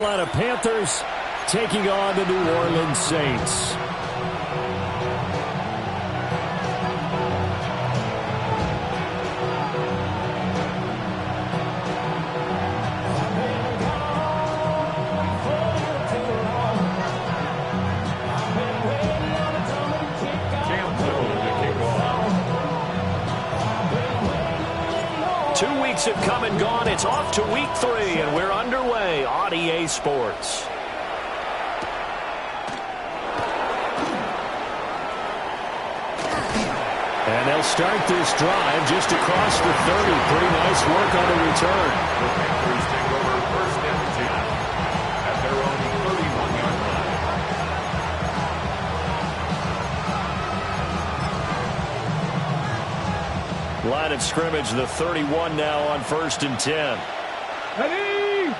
Carolina Panthers taking on the New Orleans Saints. Have come and gone. It's off to week 3, and we're underway on EA Sports. And they'll start this drive just across the 30. Pretty nice work on the return. The Panthers take over first and 10 at their own 31-yard line. Line of scrimmage, the 31 now on first and 10. Ready?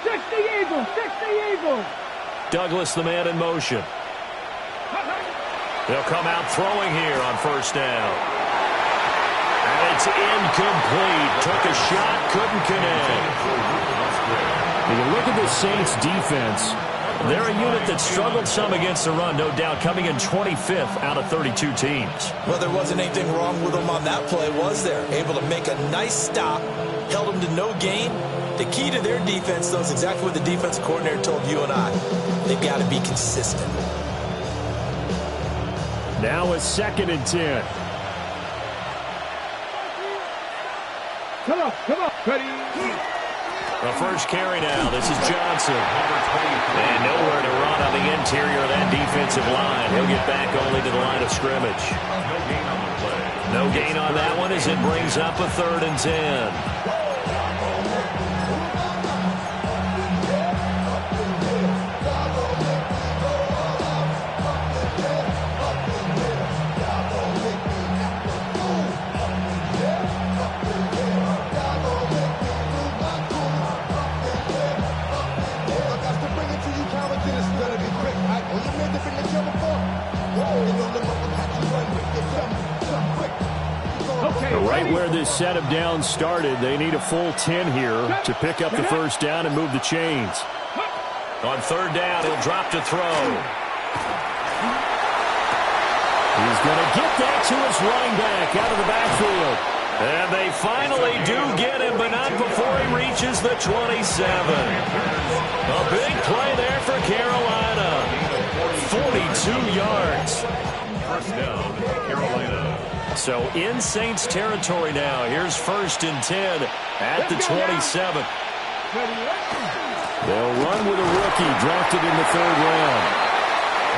60 Eagles, 60 Eagles. Douglas, the man in motion. They'll come out throwing here on first down. And it's incomplete. Took a shot, couldn't connect. When you look at the Saints defense, they're a unit that struggled some against the run, no doubt, coming in 25th out of 32 teams. Well, there wasn't anything wrong with them on that play, was there? Able to make a nice stop, held them to no gain. The key to their defense, though, is exactly what the defense coordinator told you and I. They've got to be consistent. Now it's second and 10. Come on, ready? The first carry now. This is Johnson. And nowhere to run on the interior of that defensive line. He'll get back only to the line of scrimmage. No gain on that one as it brings up a third and 10. Right where this set of downs started, they need a full 10 here to pick up the first down and move the chains. On third down, he'll drop to throw. He's going to get that to his running back out of the backfield. And they finally do get him, but not before he reaches the 27. A big play there for Carolina. 42 yards. First down, Carolina. So in Saints territory now. Here's first and 10 at the 27. They'll run with a rookie drafted in the third round.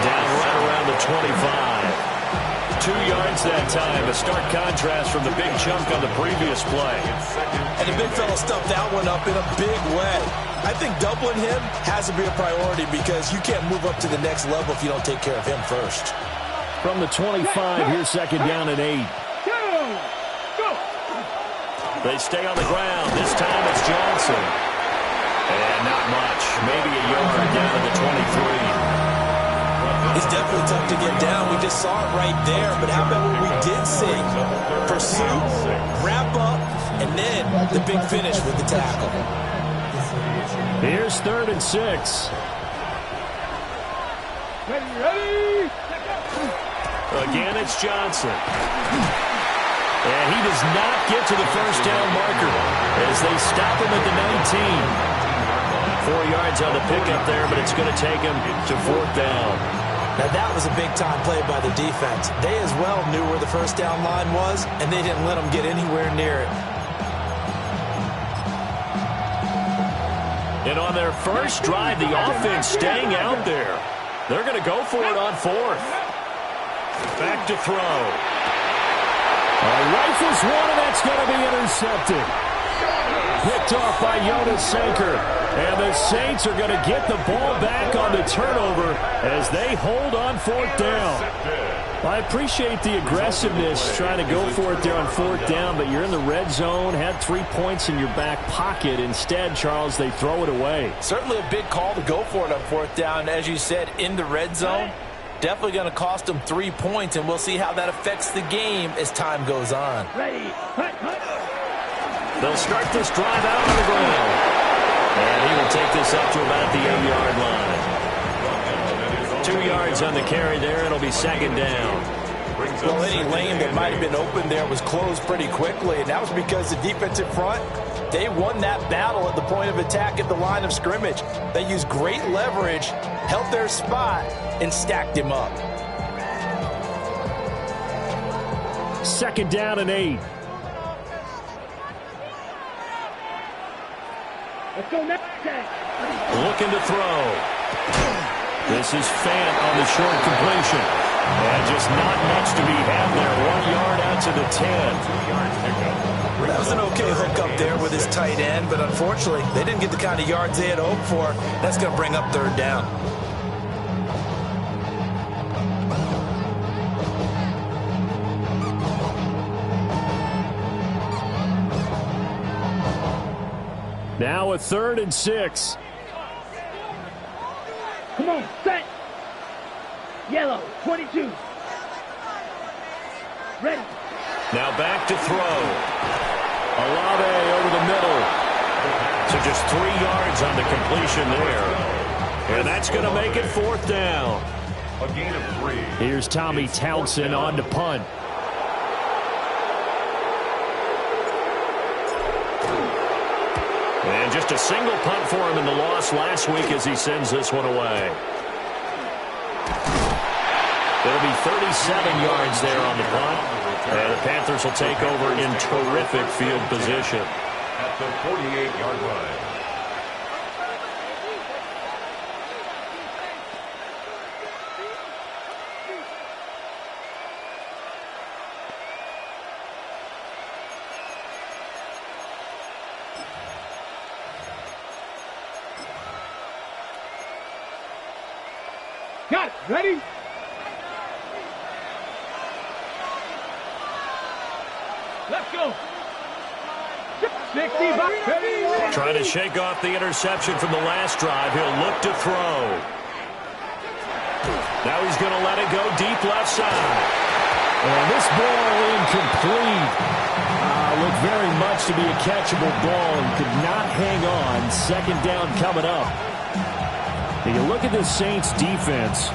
Down right around the 25. 2 yards that time. A stark contrast from the big chunk on the previous play. And the big fella stuffed that one up in a big way. I think doubling him has to be a priority because you can't move up to the next level if you don't take care of him first. From the 25, here's second down and 8. They stay on the ground. This time it's Johnson. And not much. Maybe a yard down to the 23. It's definitely tough to get down. We just saw it right there. But how about what we did see? Pursue, wrap up, and then the big finish with the tackle. Here's third and 6. Ready? Again, it's Johnson. And he does not get to the first down marker as they stop him at the 19. 4 yards on the pickup there, but it's going to take him to fourth down. Now, that was a big-time play by the defense. They as well knew where the first down line was, and they didn't let them get anywhere near it. And on their first drive, the offense staying out there. They're going to go for it on fourth. Back to throw. Rifles one, and that's going to be intercepted. Picked off by Jonas Sanker. And the Saints are going to get the ball back on the turnover as they hold on fourth down. I appreciate the aggressiveness trying to go for it there on fourth down, but you're in the red zone, had 3 points in your back pocket. Instead, Charles, they throw it away. Certainly a big call to go for it on fourth down. As you said, in the red zone, definitely going to cost them 3 points, and we'll see how that affects the game as time goes on. They'll start this drive out on the ground. And he will take this up to about the 8-yard line. 2 yards on the carry there. It'll be second down. Well, any lane that might have been open there was closed pretty quickly, and that was because the defensive front, they won that battle at the point of attack at the line of scrimmage. They used great leverage, held their spot, and stacked him up. Second down and 8. Let's go next. Looking to throw. This is Fant on the short completion. And just not much to be had there. 1 yard out to the 10. That was an okay hook up there with his tight end, but unfortunately, they didn't get the kind of yards they had hoped for. That's going to bring up third down. Now a 3rd and 6. Come on, set. Yellow, 22. Ready. Now back to throw. Olave over the middle. So just 3 yards on the completion there. And that's going to make it 4th down. A gain of 3. Here's Tommy Townsend on to punt. And just a single punt for him in the loss last week as he sends this one away. It'll be 37 yards there on the punt. And the Panthers will take over in terrific field position. At the 48-yard line. Got it. Ready? Let's go. 65. Ready. Trying to shake off the interception from the last drive. He'll look to throw. Now he's going to let it go deep left side. And this ball incomplete. Looked very much to be a catchable ball and could not hang on. Second down coming up. Now you look at this Saints defense.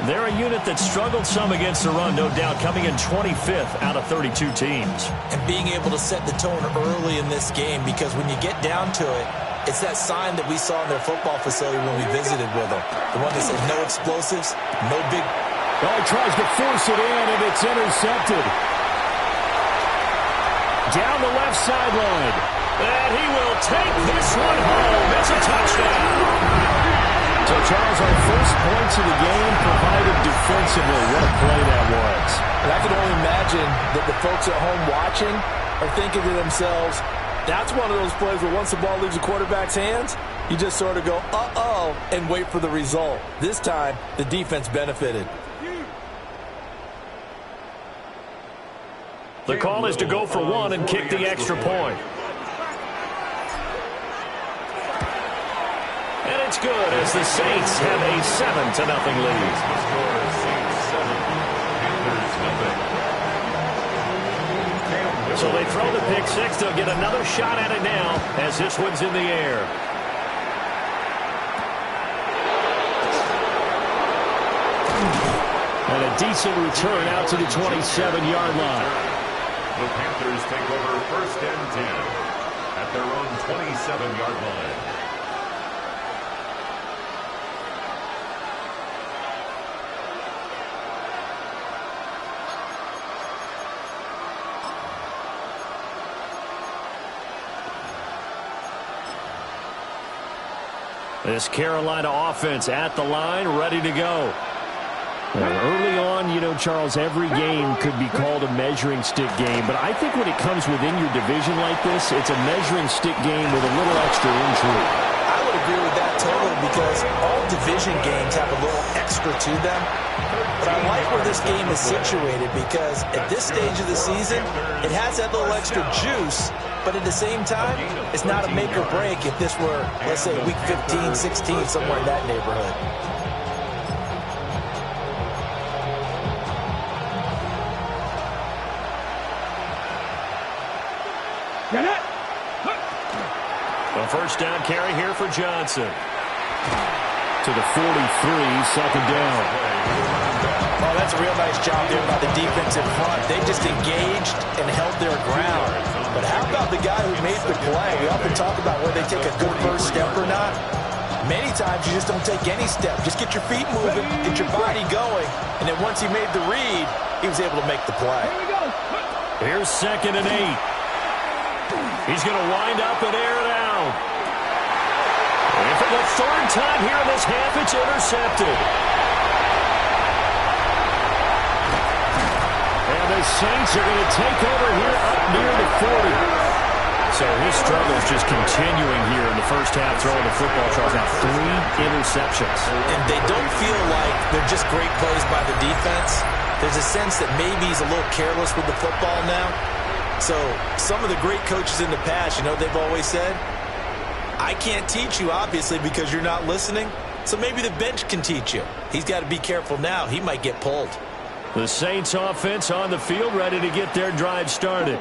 They're a unit that struggled some against the run, no doubt, coming in 25th out of 32 teams. And being able to set the tone early in this game, because when you get down to it, it's that sign that we saw in their football facility when we visited with them. The one that says no explosives, no big... Oh, he tries to force it in, and it's intercepted. Down the left sideline. And he will take this one home. It's a touchdown. So, Charles, our first points of the game provided defensively. What a play that was. And I can only imagine that the folks at home watching are thinking to themselves, that's one of those plays where once the ball leaves the quarterback's hands, you just sort of go, uh-oh, and wait for the result. This time, the defense benefited. The call is to go for one and kick the extra point. And it's good as the Saints have a 7-0 lead. So they throw the pick six. They'll get another shot at it now as this one's in the air. And a decent return out to the 27-yard line. The Panthers take over 1st and 10 at their own 27-yard line. This Carolina offense at the line, ready to go. Early on, you know, Charles, every game could be called a measuring stick game. But I think when it comes within your division like this, it's a measuring stick game with a little extra intrigue. I would agree with that totally, because all division games have a little extra to them. But I like where this game is situated, because at this stage of the season, it has that little extra juice. But at the same time, it's not a make or break if this were, let's say, week 15, 16, somewhere in that neighborhood. first down carry here for Johnson. To the 43, second down. Oh, that's a real nice job there by the defense in front. They just engaged and held their ground. But how about the guy who made the play? We often talk about whether they take a good first step or not. Many times you just don't take any step. Just get your feet moving, get your body going, and then once he made the read, he was able to make the play. Here's 2nd and 8. He's going to wind up and air it out. And for the third time here in this half, it's intercepted. And the Saints are going to take over here up near the 40. So his struggles just continuing here in the first half throwing the football. Charles now 3 interceptions. And they don't feel like they're just great plays by the defense. There's a sense that maybe he's a little careless with the football now. So some of the great coaches in the past, you know, they've always said, I can't teach you, obviously, because you're not listening. So maybe the bench can teach you. He's got to be careful now. He might get pulled. The Saints offense on the field ready to get their drive started.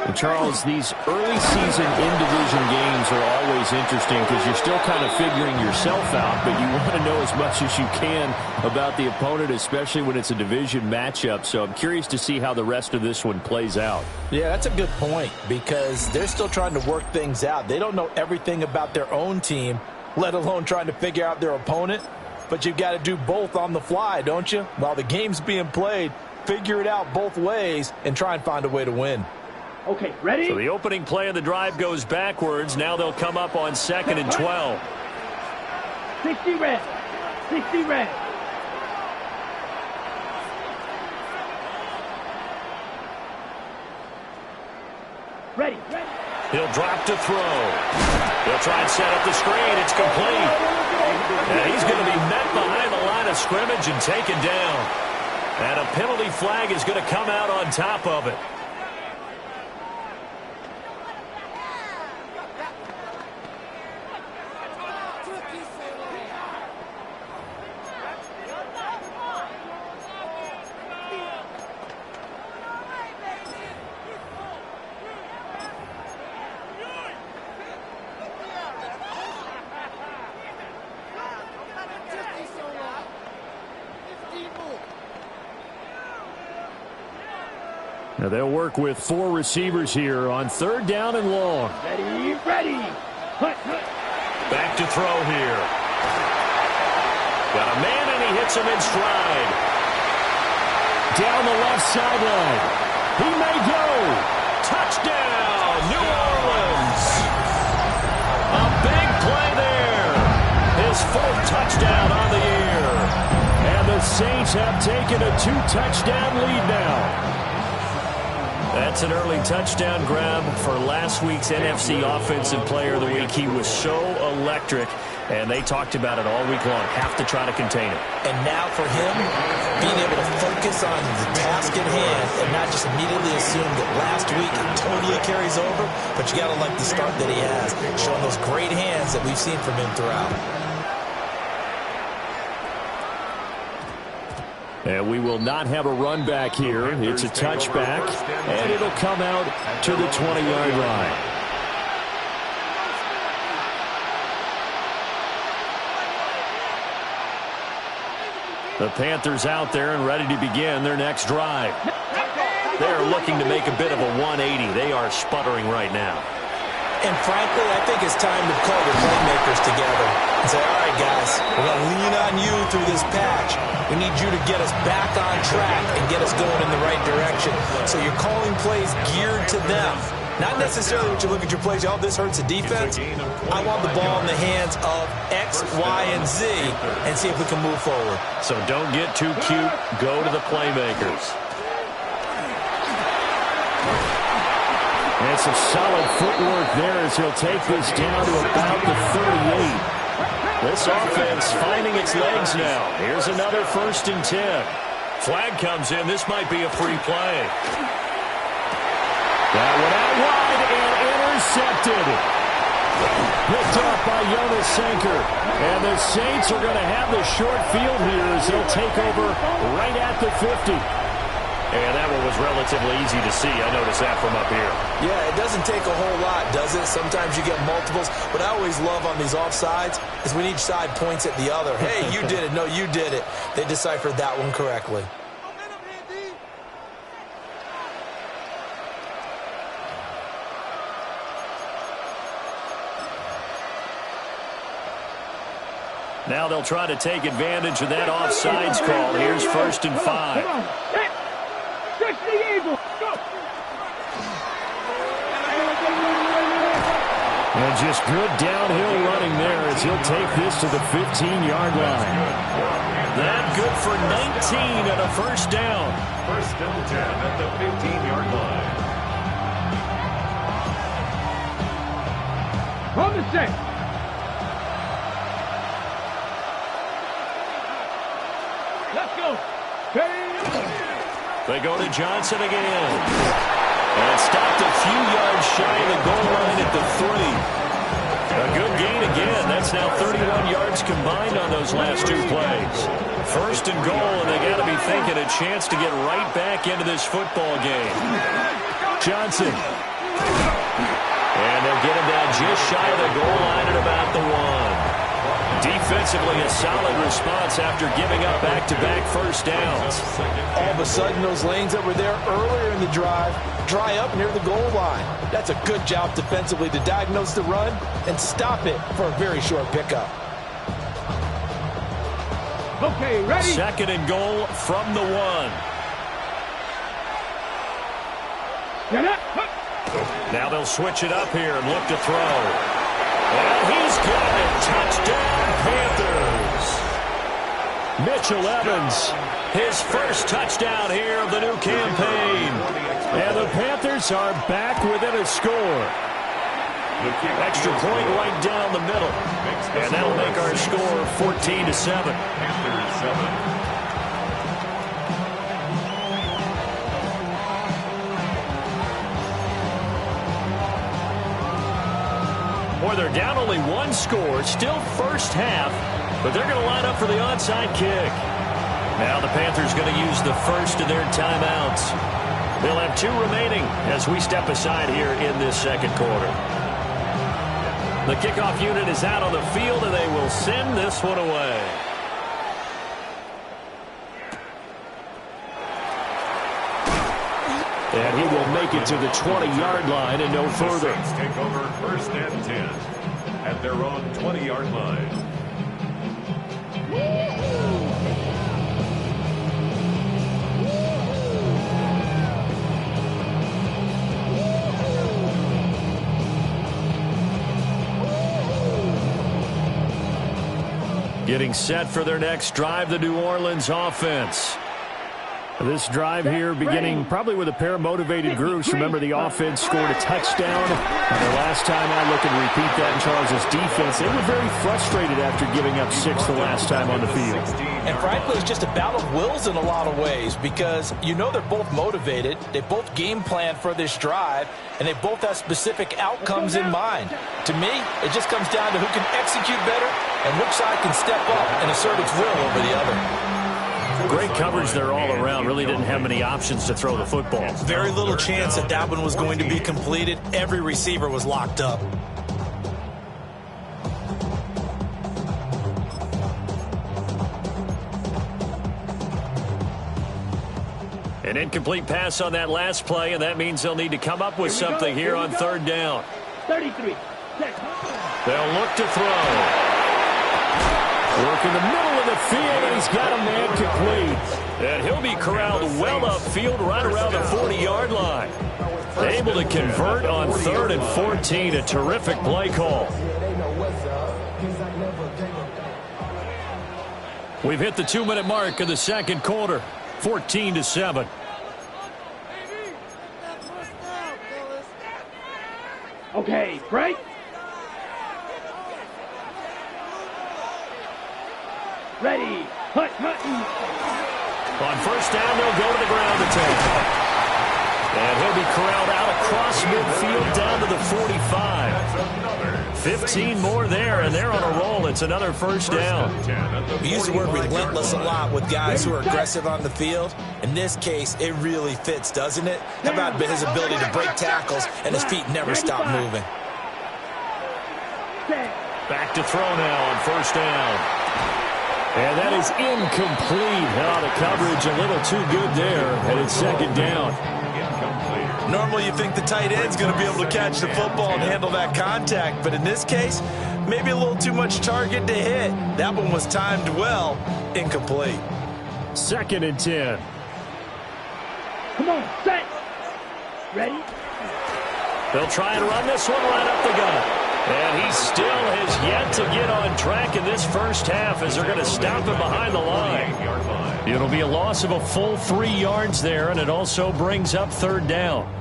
And Charles, these early season in-division games are always interesting because you're still kind of figuring yourself out, but you want to know as much as you can about the opponent, especially when it's a division matchup. So I'm curious to see how the rest of this one plays out. Yeah, that's a good point because they're still trying to work things out. They don't know everything about their own team, let alone trying to figure out their opponent. But you've got to do both on the fly, don't you? While the game's being played, figure it out both ways and try and find a way to win. Okay, ready? So the opening play of the drive goes backwards. Now they'll come up on 2nd and 12. 60 red. 60 red. Ready. He'll drop to throw. He'll try and set up the screen. It's complete. And he's going to be met behind the line of scrimmage and taken down. And a penalty flag is going to come out on top of it. Now they'll work with 4 receivers here on 3rd down and long. Ready. Back to throw here. Got a man and he hits him in stride. Down the left sideline. He may go. Touchdown, New Orleans. A big play there. His 4th touchdown on the year. And the Saints have taken a 2-touchdown lead now. That's an early touchdown grab for last week's NFC Offensive Player of the Week. He was so electric, and they talked about it all week long. Have to try to contain it. And now for him, being able to focus on the task at hand and not just immediately assume that last week it totally carries over, but you got to like the start that he has, showing those great hands that we've seen from him throughout. And we will not have a run back here. It's a touchback, and it'll come out to the 20-yard line. The Panthers out there and ready to begin their next drive. They're looking to make a bit of a 180. They are sputtering right now. And frankly, I think it's time to call the playmakers together and say, all right, guys, we're going to lean on you through this patch. We need you to get us back on track and get us going in the right direction. So you're calling plays geared to them. Not necessarily when you look at your plays, oh, this hurts the defense. I want the ball in the hands of X, Y, and Z and see if we can move forward. So don't get too cute. Go to the playmakers. And some solid footwork there as he'll take this down to about the 38. This offense finding its legs now. Here's another 1st and 10. Flag comes in. This might be a free play. That one out wide and intercepted. Picked up by Jonas Sanker. And the Saints are going to have the short field here as they'll take over right at the 50. And that one was relatively easy to see. I noticed that from up here. Yeah, it doesn't take a whole lot, does it? Sometimes you get multiples. What I always love on these offsides is when each side points at the other. Hey, you did it. No, you did it. They deciphered that one correctly. Now they'll try to take advantage of that offsides call. Here's 1st and 5. Come on. Stretch the eagle. Go. And just good downhill running there as he'll take this to the 15-yard line. That good for 19 and a first down. 1st and 10 at the 15-yard line. From the set. Let's go. They go to Johnson again. And stopped a few yards shy of the goal line at the 3. A good gain again. That's now 31 yards combined on those last 2 plays. 1st and goal, and they got to be thinking a chance to get right back into this football game. Johnson. And they'll get him down just shy of the goal line at about the 1. Defensively, a solid response after giving up back-to-back first downs. All of a sudden, those lanes that were there earlier in the drive dry up near the goal line. That's a good job defensively to diagnose the run and stop it for a very short pickup. Okay, ready? 2nd and goal from the 1. Get up. Now they'll switch it up here and look to throw. And he's got it. Touchdown, Panthers. Mitchell Evans, his first touchdown here of the new campaign. And the Panthers are back within a score. Extra point right down the middle. And that'll make our score 14-7. Panthers 7. Boy, they're down only 1 score, still first half, but they're going to line up for the onside kick. Now the Panthers going to use the first of their timeouts. They'll have 2 remaining as we step aside here in this 2nd quarter. The kickoff unit is out on the field, and they will send this one away. And he will make it to the 20-yard line and no further. The Saints take over 1st and 10 at their own 20-yard line. Getting set for their next drive, the New Orleans offense. This drive here beginning probably with a pair of motivated groups. Remember, the offense scored a touchdown. And the last time I look and repeat that in Charles' defense, they were very frustrated after giving up 6 the last time on the field. And frankly, it's just a battle of wills in a lot of ways because you know they're both motivated. They both game plan for this drive, and they both have specific outcomes in mind. To me, it just comes down to who can execute better and which side can step up and assert its will over the other. Great coverage there all around. Really didn't have many options to throw the football. Very little chance that that one was going to be completed. Every receiver was locked up. An incomplete pass on that last play, and that means they'll need to come up with something here on 3rd down. 33. They'll look to throw. Work in the middle of the field, and he's got a man complete. And he'll be corralled well upfield right around the 40-yard line. Able to convert on 3rd and 14. A terrific play call. We've hit the 2-minute mark of the 2nd quarter. 14-7. Okay, break. Ready. Hut. On 1st down, they'll go to the ground attack. And he'll be corralled out across midfield down to the 45. 15 more there, and they're on a roll. It's another first down. We use the word relentless a lot with guys who are aggressive on the field. In this case, it really fits, doesn't it? How about his ability to break tackles and his feet never stop moving? Back to throw now on first down. And that is incomplete. Oh, the coverage a little too good there, and it's second down. Normally you think the tight end's going to be able to catch the football and handle that contact, but in this case, maybe a little too much target to hit. That one was timed well, incomplete. Second and 10. Come on, set. Ready? They'll try and run this one right up the gut. And he still has yet to get on track in this first half as they're going to stop him behind the line. It'll be a loss of a full 3 yards there, and it also brings up third down.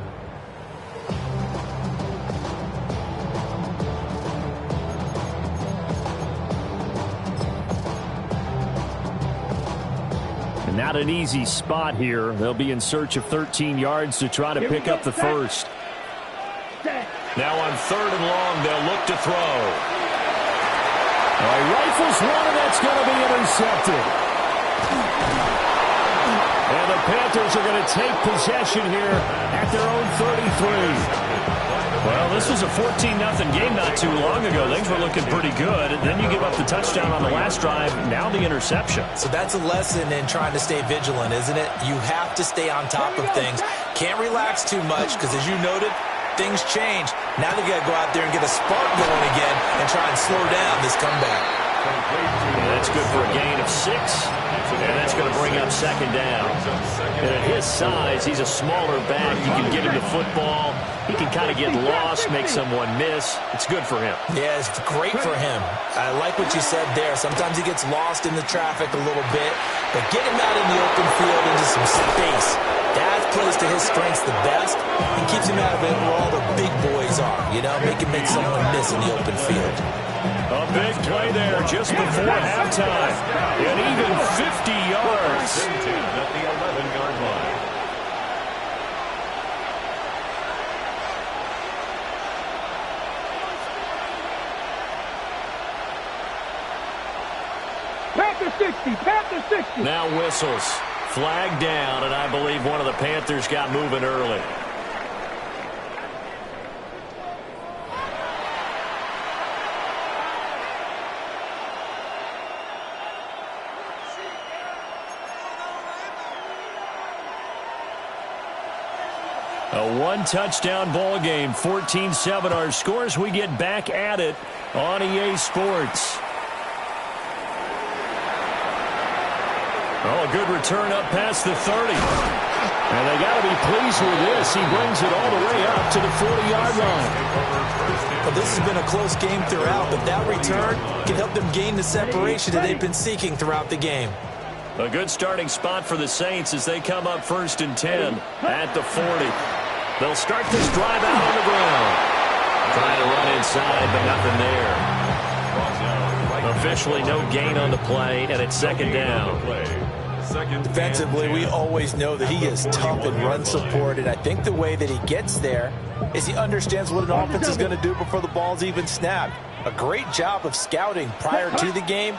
And not an easy spot here. They'll be in search of 13 yards to try to pick up the first. Now on third and long, they'll look to throw. He rifles one, and that's going to be intercepted. And the Panthers are going to take possession here at their own 33. Well, this was a 14-0 game not too long ago. Things were looking pretty good. And then you give up the touchdown on the last drive. Now the interception. So that's a lesson in trying to stay vigilant, isn't it? You have to stay on top of things. Can't relax too much because, as you noted, things change. Now they got to go out there and get a spark going again and try and slow down this comeback. And that's good for a gain of 6. And that's going to bring up second down. And at his size, he's a smaller back. You can get him the football. He can kind of get lost, make someone miss. It's good for him. Yeah, it's great for him. I like what you said there. Sometimes he gets lost in the traffic a little bit. But get him out in the open field into some space. That plays to his strengths the best and keeps him out of it where all the big boys are. You know, make him make someone miss in the open field. A big play there just before halftime. And even 50 yards. At the 11-yard line. Panther 60, Panther 60. Now whistles. Flag down, and I believe one of the Panthers got moving early. A one-touchdown ball game, 14-7 our scores. We get back at it on EA Sports. Oh, a good return up past the 30. And they got to be pleased with this. He brings it all the way up to the 40-yard line. Well, this has been a close game throughout, but that return can help them gain the separation that they've been seeking throughout the game. A good starting spot for the Saints as they come up 1st and 10 at the 40. They'll start this drive out on the ground. Trying to run inside, but nothing there. Officially no gain on the play, and it's second down. Defensively, we always know that he is tough in run support, and I think the way that he gets there is he understands what an offense is going to do before the ball's even snapped. A great job of scouting prior to the game,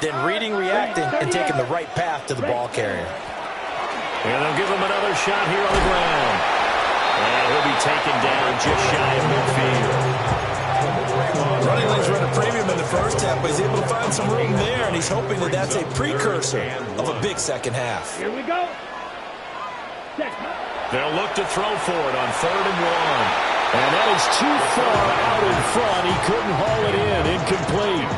then reading, reacting, and taking the right path to the ball carrier. And they'll give him another shot here on the ground. And he'll be taken down just shy of midfield. Running lanes run a premium in the first half, but he's able to find some room there, and he's hoping that that's a precursor of a big second half. Here we go. They'll look to throw for it on 3rd and 1. And that is too far out in front. He couldn't haul it in. Incomplete.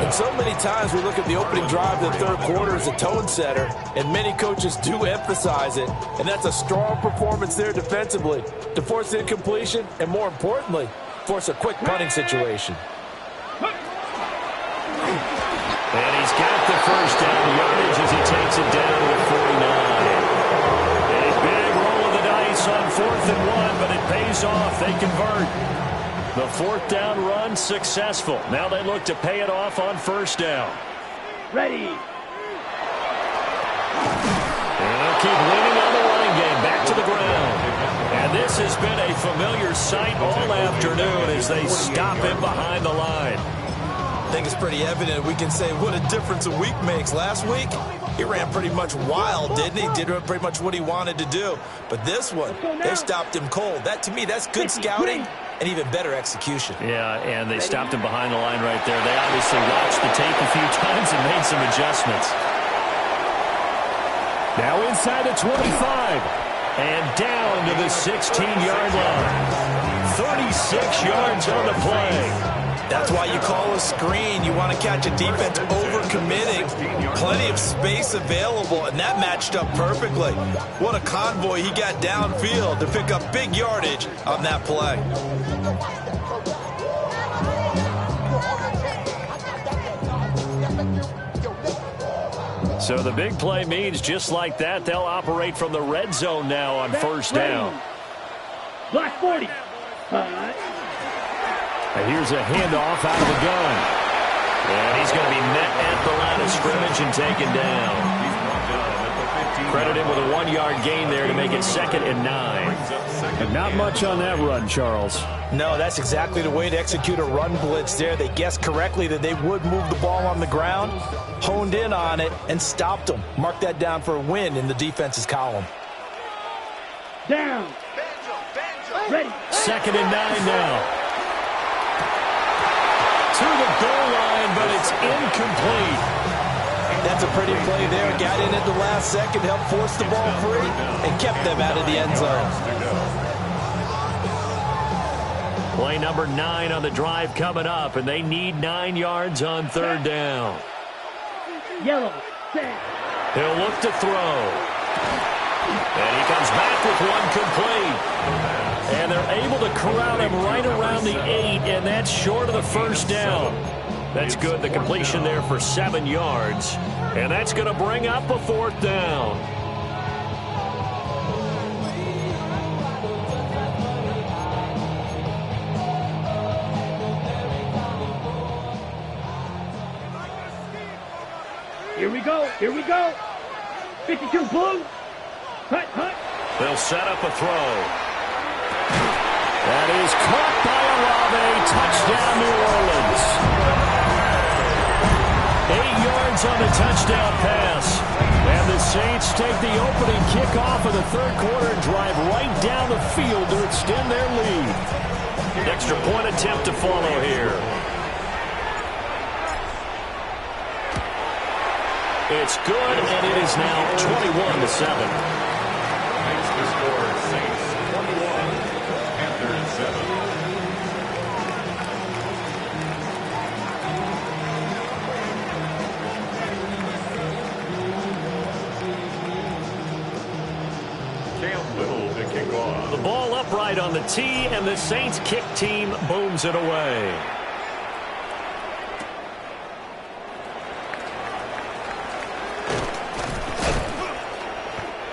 And so many times we look at the opening drive of the third quarter as a tone setter, and many coaches do emphasize it. And that's a strong performance there defensively to force incompletion and, more importantly, force a quick punting situation. And he's got the first down yardage as he takes it down to the 49. A big roll of the dice on 4th and 1, but it pays off. They convert. The 4th down run successful. Now they look to pay it off on 1st down. Ready. And they'll keep leaning on the running game. Back to the ground. And And this has been a familiar sight all afternoon as they stop him behind the line. I think it's pretty evident. We can say what a difference a week makes. Last week, he ran pretty much wild, didn't he? Did pretty much what he wanted to do. But this one, they stopped him cold. That, to me, that's good scouting and even better execution. Yeah, and they stopped him behind the line right there. They obviously watched the tape a few times and made some adjustments. Now inside the 25 and down to the 16-yard line. 36 yards on the play. That's why you call a screen. You want to catch a defense overcommitting. Plenty of space available, and that matched up perfectly. What a convoy he got downfield to pick up big yardage on that play. So the big play means just like that, they'll operate from the red zone now on first down. Black 40. And here's a handoff out of the gun. And he's going to be met at the line of scrimmage and taken down. Credit him with a 1-yard gain there to make it 2nd and 9. And not much on that run, Charles. No, that's exactly the way to execute a run blitz there. They guessed correctly that they would move the ball on the ground, honed in on it, and stopped them. Mark that down for a win in the defense's column. Down. Ready. 2nd and 9 now. To the goal line, but it's incomplete. That's a pretty play there. Got in at the last second, helped force the ball free, and kept them out of the end zone. Play number 9 on the drive coming up, and they need 9 yards on 3rd down. Yellow. Set. He'll look to throw. And he comes back with one complete. And they're able to corral him right around the 8, and that's short of the first down. That's good. The completion there for 7 yards. And that's going to bring up a 4th down. Here we go. Here we go. 52 blue. Hut. They'll set up a throw. That is caught by Olave. Touchdown, New Orleans. 8 yards on the touchdown pass. And the Saints take the opening kickoff of the 3rd quarter and drive right down the field to extend their lead. Extra point attempt to follow here. It's good, and it is now 21-7. Makes the score Saints 21, Panthers 7. Cam Little to kick off. The ball upright on the tee, and the Saints kick team booms it away.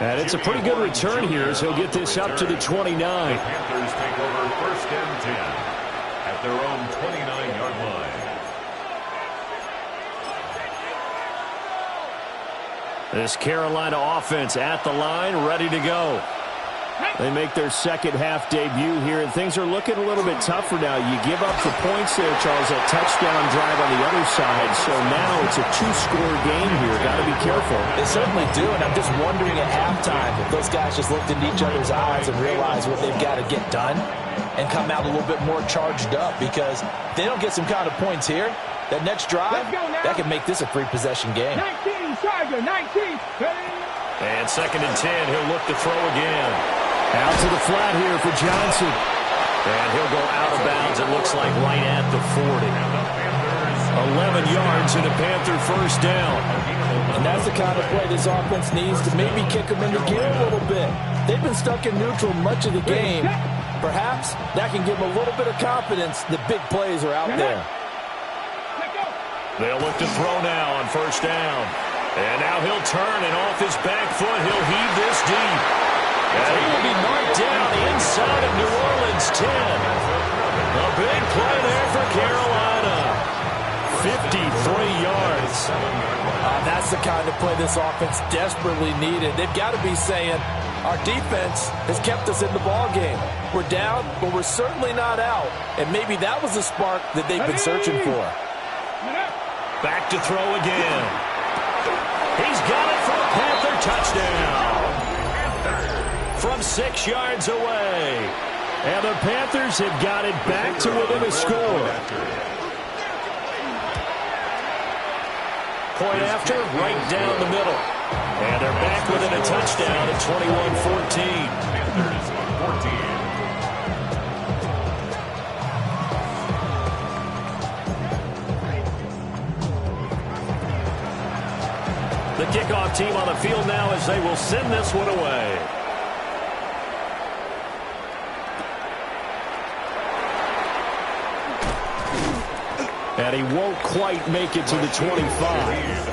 And it's a pretty good return here as he'll get this up to the 29. The Panthers take over 1st and 10 at their own 29-yard line. This Carolina offense at the line, ready to go. They make their second-half debut here, and things are looking a little bit tougher now. You give up the points there, Charles, that touchdown drive on the other side, so now it's a 2-score game here. Got to be careful. They certainly do, and I'm just wondering at halftime if those guys just looked into each other's eyes and realized what they've got to get done and come out a little bit more charged up, because if they don't get some kind of points here, that next drive, that could make this a 3-possession game. 19, Charger, 19. Ready. And 2nd and 10, he'll look to throw again. Out to the flat here for Johnson. And he'll go out of bounds, it looks like right at the 40. 11 yards and a Panther 1st down. And that's the kind of play this offense needs to maybe kick them into gear a little bit. They've been stuck in neutral much of the game. Perhaps that can give them a little bit of confidence that big plays are out there. They'll look to throw now on 1st down. And now he'll turn, and off his back foot, he'll heave this deep. And he will be marked down inside of New Orleans 10. A big play there for Carolina. 53 yards. That's the kind of play this offense desperately needed. They've got to be saying, Our defense has kept us in the ball game. We're down, but we're certainly not out. And maybe that was the spark that they've been searching for. Back to throw again. He's got it for a Panther touchdown. From 6 yards away. And the Panthers have got it back to within a score. Point after, right down the middle. And they're back within a touchdown at 21-14. Panthers 14. The kickoff team on the field now as they will send this one away. And he won't quite make it to the 25.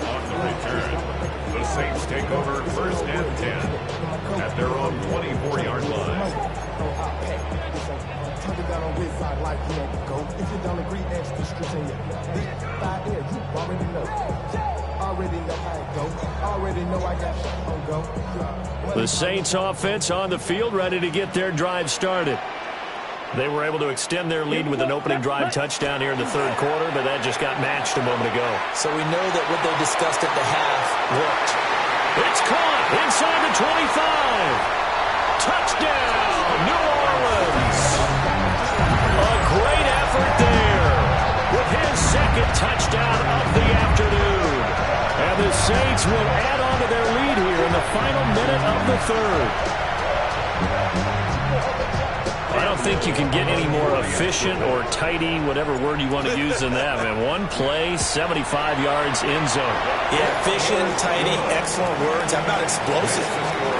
On the return, the Saints take over first and 10 at their own 24-yard line. The Saints offense on the field ready to get their drive started. They were able to extend their lead with an opening drive touchdown here in the third quarter, but that just got matched a moment ago. So we know that what they discussed at the half worked. It's caught inside the 25. Touchdown, New Orleans. A great effort there with his second touchdown of the afternoon. And the Saints will add on to their lead here in the final minute of the third. I don't think you can get any more efficient or tidy, whatever word you want to use in that, man. One play, 75 yards in zone. Yeah, efficient, tidy, excellent words. How about explosive?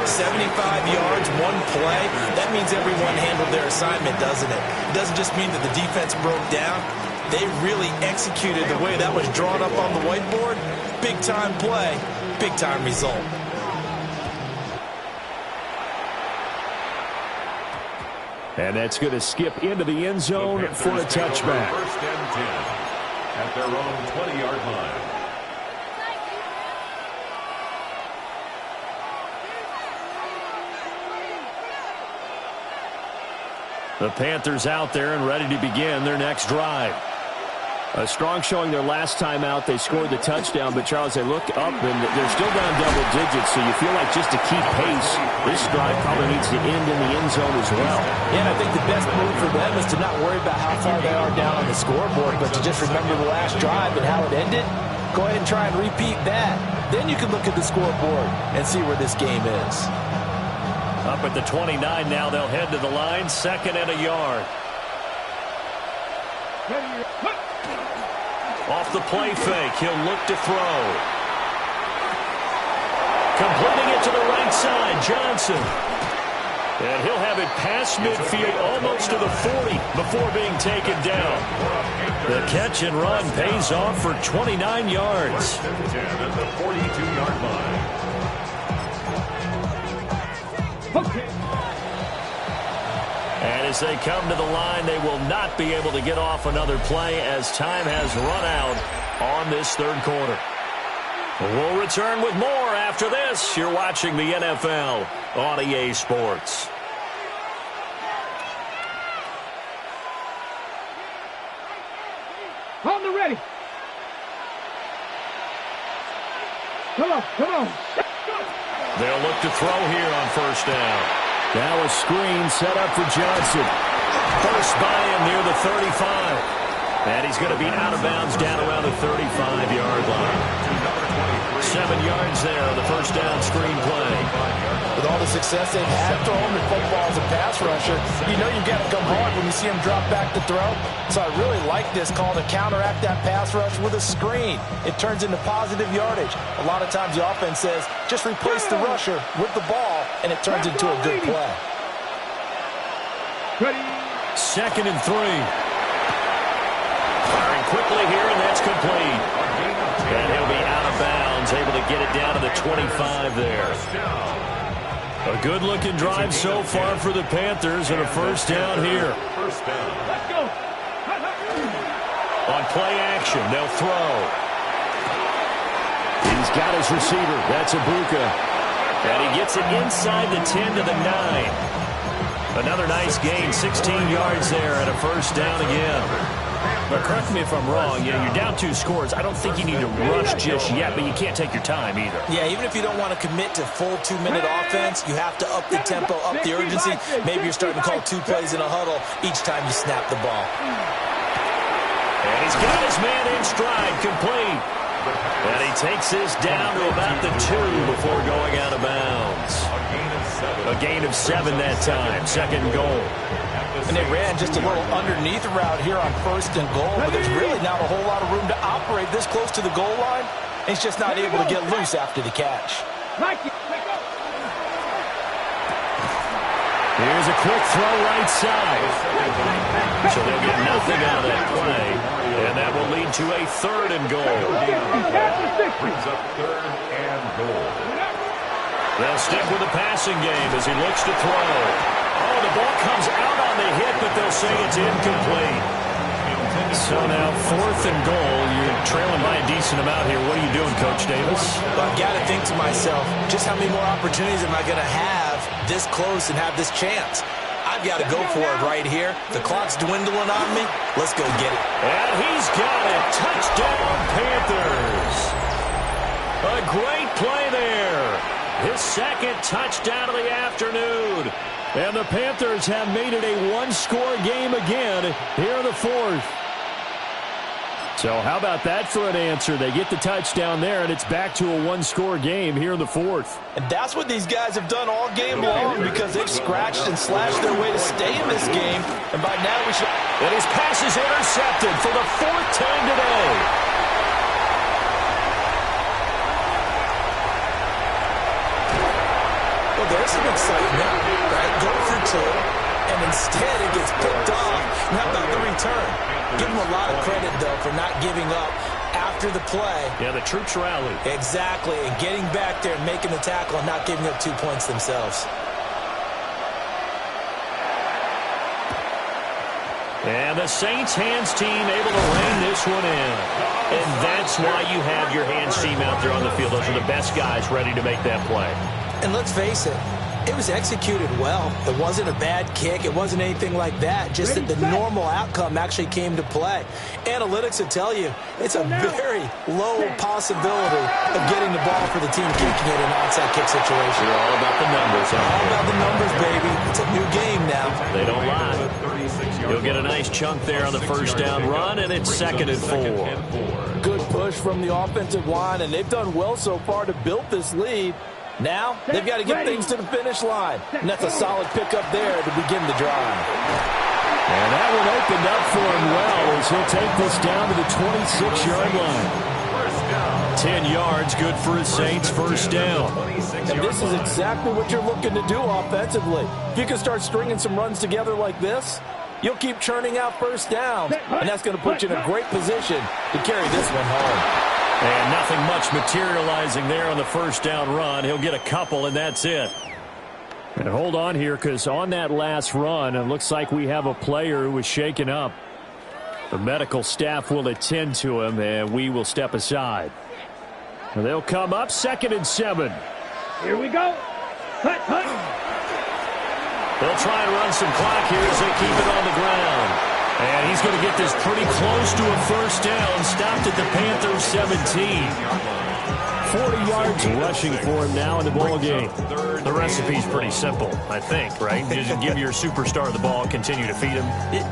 75 yards, one play. That means everyone handled their assignment, doesn't it? It doesn't just mean that the defense broke down. They really executed the way that was drawn up on the whiteboard. Big-time play, big-time result. And that's going to skip into the end zone for a touchback. First and 10 at their own 20-yard line. The Panthers out there and ready to begin their next drive. A strong showing their last time out. They scored the touchdown, but Charles, they look up and they're still down double digits, so you feel like just to keep pace, this drive probably needs to end in the end zone as well. Yeah, and I think the best move for them is to not worry about how far they are down on the scoreboard, but to just remember the last drive and how it ended. Go ahead and try and repeat that. Then you can look at the scoreboard and see where this game is. Up at the 29 now, they'll head to the line, 2nd and a yard. Off the play fake, he'll look to throw. Completing it to the right side, Johnson. And he'll have it past midfield, almost to the 40 before being taken down. The catch and run pays off for 29 yards. First and 10 at the 42-yard line. And as they come to the line, they will not be able to get off another play as time has run out on this third quarter. We'll return with more after this. You're watching the NFL on EA Sports. On the ready. Come on, come on. They'll look to throw here on first down. Now a screen set up for Johnson. First by him near the 35. And he's going to be out of bounds down around the 35-yard line. 7 yards there on the first down screen play. With all the success they've had throwing the football as a pass rusher, you know you've got to come hard when you see him drop back to throw. So I really like this call to counteract that pass rush with a screen. It turns into positive yardage. A lot of times the offense says, just replace the rusher with the ball, and it turns into a good play. Ready. 2nd and 3. Firing quickly here, and that's complete. And he'll be out of bounds, able to get it down to the 25 there. A good-looking drive so far for the Panthers, and a first down here. First down. Let's go. On play action, they'll throw. He's got his receiver. That's Ibuka. And he gets it inside the 10 to the 9. Another nice gain, 16 yards there and a first down again. But correct me if I'm wrong, you're down 2 scores. I don't think you need to rush just yet, but you can't take your time either. Yeah, even if you don't want to commit to full 2-minute offense, you have to up the tempo, up the urgency. Maybe you're starting to call 2 plays in a huddle each time you snap the ball. And he's got his man in stride, complete. And he takes this down to about the 2 before going out of bounds. A gain of 7 that time, second goal. And they ran just a little underneath route here on first and goal, but there's really not a whole lot of room to operate this close to the goal line. He's just not able to get loose after the catch. Here's a quick throw right side. So they'll get nothing out of that play, and that will lead to a 3rd and goal. Brings up 3rd and goal. They'll stick with the passing game as he looks to throw. Oh, the ball comes out on the hit, but they'll say it's incomplete. So now 4th and goal. You're trailing by a decent amount here. What are you doing, Coach Davis? Well, I've got to think to myself, just how many more opportunities am I going to have this close and have this chance? I've got to go for it right here. The clock's dwindling on me. Let's go get it. And he's got it. Touchdown, Panthers. A great play there. His 2nd touchdown of the afternoon. And the Panthers have made it a 1-score game again here in the 4th. So how about that for an answer? They get the touchdown there, and it's back to a 1-score game here in the 4th. And that's what these guys have done all game long because they've scratched and slashed their way to stay in this game. And by now we should... And his pass is intercepted for the 4th time today. There's some excitement, right? Go for 2, and instead it gets picked off. And how about the return? Give him a lot of credit, though, for not giving up after the play. Yeah, the troops rallied. Exactly, and getting back there and making the tackle and not giving up 2 points themselves. And the Saints hands team able to rein this one in. And that's why you have your hands team out there on the field. Those are the best guys ready to make that play. And let's face it, it was executed well. It wasn't a bad kick. It wasn't anything like that. Just that the normal outcome actually came to play. Analytics will tell you it's a very low possibility of getting the ball for the team kicking it in an onside kick situation. You're all about the numbers. All about the numbers, baby. It's a new game now. They don't lie. He'll get a nice chunk there on the first down run, and it's 2nd and 4. Good push from the offensive line, and they've done well so far to build this lead. Now, they've got to get things to the finish line. And that's a solid pickup there to begin the drive. And that one opened up for him well as he'll take this down to the 26-yard line. 10 yards, good for his Saints, first down. And this is exactly what you're looking to do offensively. If you can start stringing some runs together like this, you'll keep churning out first downs. And that's going to put you in a great position to carry this one home. And nothing much materializing there on the first down run. He'll get a couple, and that's it. And hold on here, because on that last run, it looks like we have a player who was shaken up. The medical staff will attend to him, and we will step aside. And they'll come up 2nd and 7. Here we go. Hut, hut. They'll try and run some clock here as they keep it on the ground. And he's going to get this pretty close to a first down. Stopped at the Panthers 17. 40 yards rushing for him now in the ball game. The recipe's pretty simple, I think, right? Just give your superstar the ball, continue to feed him.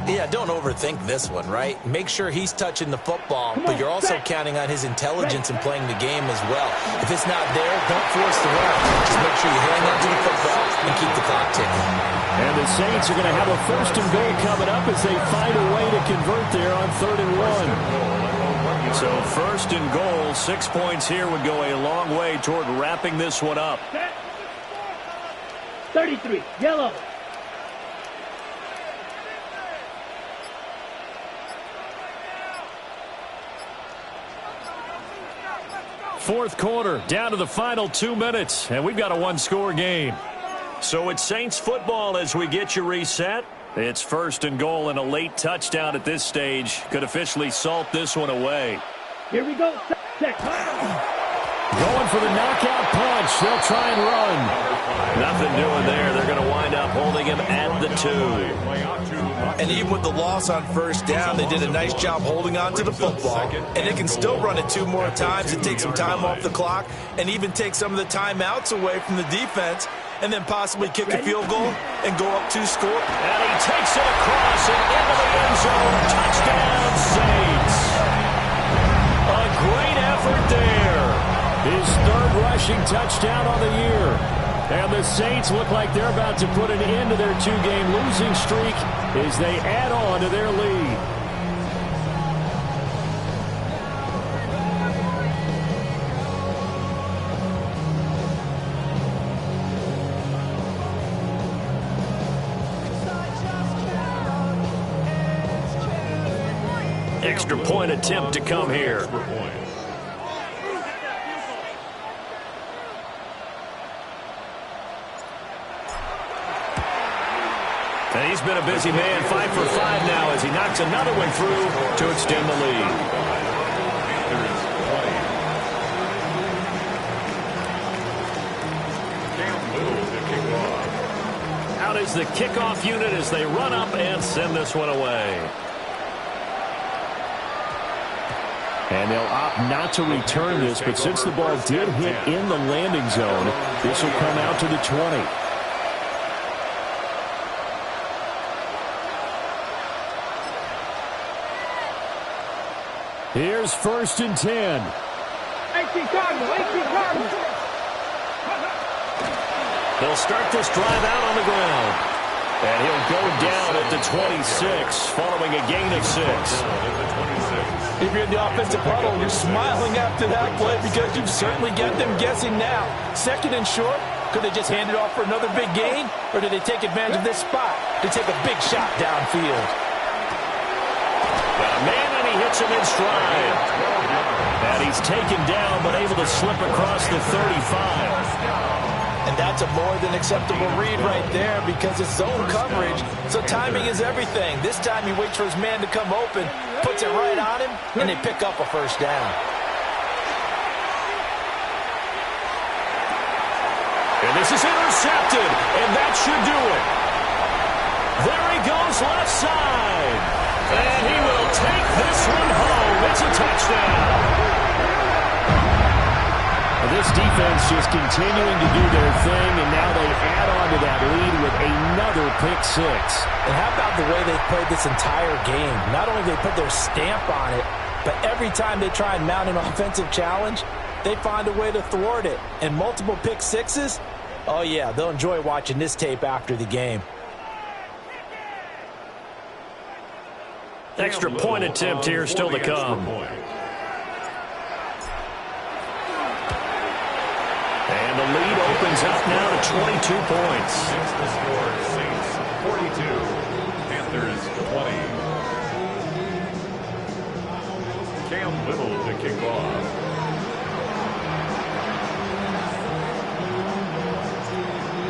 Yeah, don't overthink this one, right? Make sure he's touching the football, but you're also counting on his intelligence in playing the game as well. If it's not there, don't force the run. Just make sure you hang on to the football and keep the clock ticking. And the Saints are going to have a 1st and goal coming up as they find a way to convert there on 3rd and 1. So 1st and goal, 6 points here would go a long way toward wrapping this one up. 33, yellow. Fourth quarter, down to the final 2 minutes, and we've got a 1-score game. So it's Saints football as we get you reset. It's 1st and goal, and a late touchdown at this stage could officially salt this one away. Here we go. Going for the knockout punch. They'll try and run. Nothing doing there. They're going to wind up holding him at the 2. And even with the loss on first down, they did a nice job holding on to the football. And they can still run it 2 more times and take some time off the clock and even take some of the timeouts away from the defense and then possibly kick a field goal and go up 2 score. And he takes it across and into the end zone. Touchdown, Saints. A great effort there. His 3rd rushing touchdown on the year. And the Saints look like they're about to put an end to their 2-game losing streak as they add on to their lead. Extra point attempt to come here. And he's been a busy man, 5 for 5 now as he knocks another one through to extend the lead. Out is the kickoff unit as they run up and send this one away. And they'll opt not to return this, but since the ball did hit in the landing zone, this will come out to the 20. Here's 1st and 10. 18 Cardinal, 18 Cardinal. They'll start this drive out on the ground. And he'll go down at the 26, following a gain of 6. If you're in the offensive huddle, you're smiling after that play because you've certainly got them guessing now. 2nd and short, could they just hand it off for another big gain? Or do they take advantage of this spot to take a big shot downfield? Got a man and he hits him in stride. And he's taken down but able to slip across the 35. And that's a more than acceptable read right there because it's zone coverage, so timing is everything. This time he waits for his man to come open, puts it right on him, and they pick up a 1st down. And this is intercepted, and that should do it. There he goes left side. And he will take this one home. It's a touchdown. This defense just continuing to do their thing, and now they add on to that lead with another pick 6. And how about the way they've played this entire game? Not only do they put their stamp on it, but every time they try and mount an offensive challenge, they find a way to thwart it. And multiple pick 6s, oh yeah, they'll enjoy watching this tape after the game. Extra point attempt here still to come. And the lead opens up now to 22 points. Six to score, Saints 42, Panthers 20. Cam Little to kick off.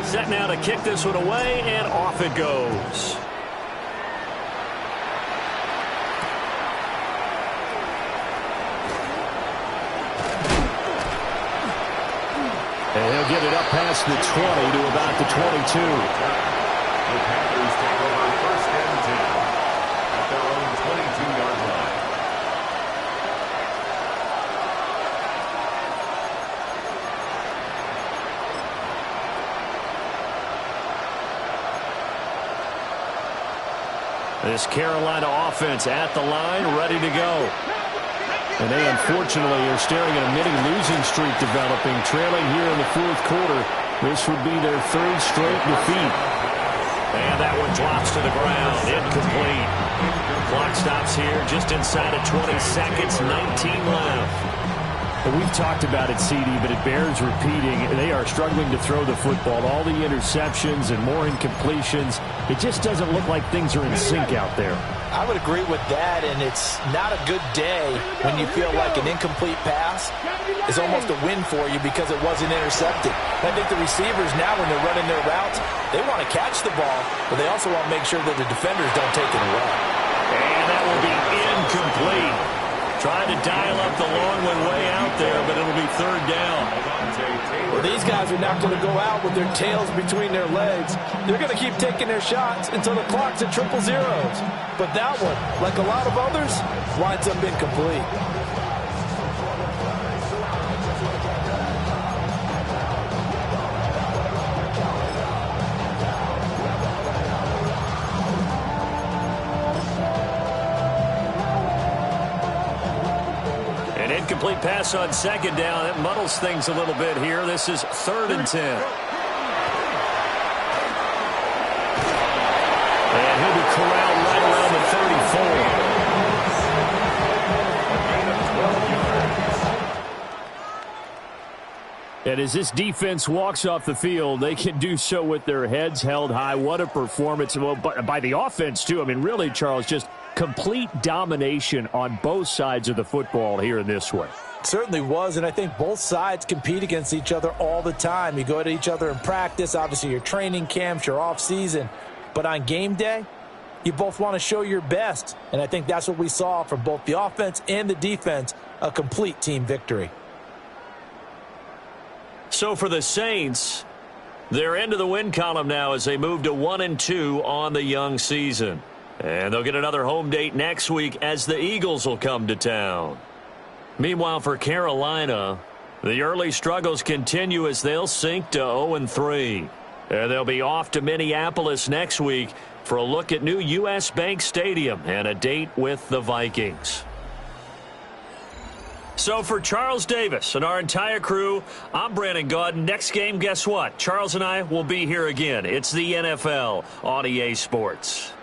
Set now to kick this one away, and off it goes. And he'll get it up past the 20 to about the 22. The Panthers take over 1st and 10 at their own 22-yard line. This Carolina offense at the line, ready to go. And they, unfortunately, are staring at a mini losing streak developing, trailing here in the 4th quarter. This would be their 3rd straight defeat. And that one drops to the ground, incomplete. Clock stops here just inside of 20 seconds, 19 left. And we've talked about it, CD, but it bears repeating. They are struggling to throw the football. All the interceptions and more incompletions. It just doesn't look like things are in sync out there. I would agree with that, and it's not a good day when you feel like an incomplete pass is almost a win for you because it wasn't intercepted. I think the receivers now, when they're running their routes, they want to catch the ball, but they also want to make sure that the defenders don't take it away. And that will be incomplete. Trying to dial up the long one way out there, but it'll be 3rd down. are not going to go out with their tails between their legs. They're going to keep taking their shots until the clock's at 000. But that one, like a lot of others, winds up incomplete. Incomplete pass on second down. That muddles things a little bit here. This is 3rd and 10. And he'll be corralled right around the 34. And as this defense walks off the field, they can do so with their heads held high. What a performance by the offense, too. I mean, really, Charles, just complete domination on both sides of the football here in this one. It certainly was, and I think both sides compete against each other all the time. You go at each other in practice, obviously your training camps, your off-season. But on game day, you both want to show your best. And I think that's what we saw from both the offense and the defense, a complete team victory. So for the Saints, they're into the win column now as they move to 1-2 on the young season. And they'll get another home date next week as the Eagles will come to town. Meanwhile, for Carolina, the early struggles continue as they'll sink to 0-3. And they'll be off to Minneapolis next week for a look at new U.S. Bank Stadium and a date with the Vikings. So for Charles Davis and our entire crew, I'm Brandon Gaudin. Next game, guess what? Charles and I will be here again. It's the NFL on EA Sports.